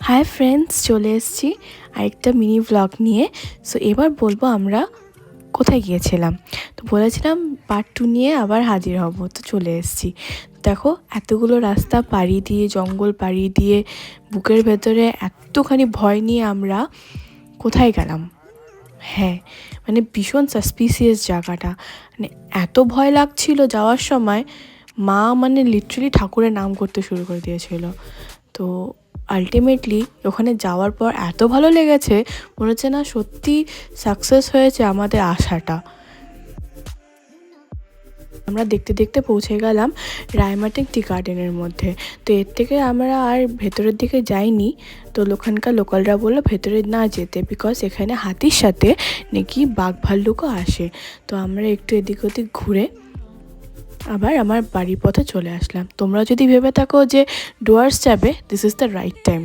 Hi friends, চলে এসেছি আরেকটা মিনি ব্লগ নিয়ে। সো এবার বলবো আমরা কোথায় গিয়েছিলাম। তো বলেছিলাম পার্ট 2 নিয়ে আবার হাজির হব, তো চলে এসেছি। দেখো, এতগুলো রাস্তা পাড়ি দিয়ে, জঙ্গল পাড়ি দিয়ে, বুকের ভেতরে এতখানি ভয় নিয়ে আমরা কোথায় গেলাম। হ্যাঁ, মানে ভীষণ সাসপিসিয়াস জায়গাটা, মানে এত ভয় লাগছিল যাওয়ার সময়। মা মানে লিটারালি ঠাকুরের নাম করতে শুরু করে দিয়েছিল। তো আলটিমেটলি ওখানে যাওয়ার পর এত ভালো লেগেছে, মনে হচ্ছে না সত্যি সাকসেস হয়েছে আমাদের আশাটা। আমরা দেখতে দেখতে পৌঁছে গেলাম রায়মাটিং টি গার্ডেনের মধ্যে। তো এর থেকে আমরা আর ভেতরের দিকে যাইনি। তো ওখানকার লোকালরা বললো ভেতরে না যেতে, বিকজ এখানে হাতির সাথে নাকি বাঘ ভাল্লুকও আসে। তো আমরা একটু এদিক ওদিক ঘুরে আবার আমার বাড়ির পথে চলে আসলাম। তোমরা যদি ভেবে থাকো যে ডুয়ার্স যাবে, this is the right time.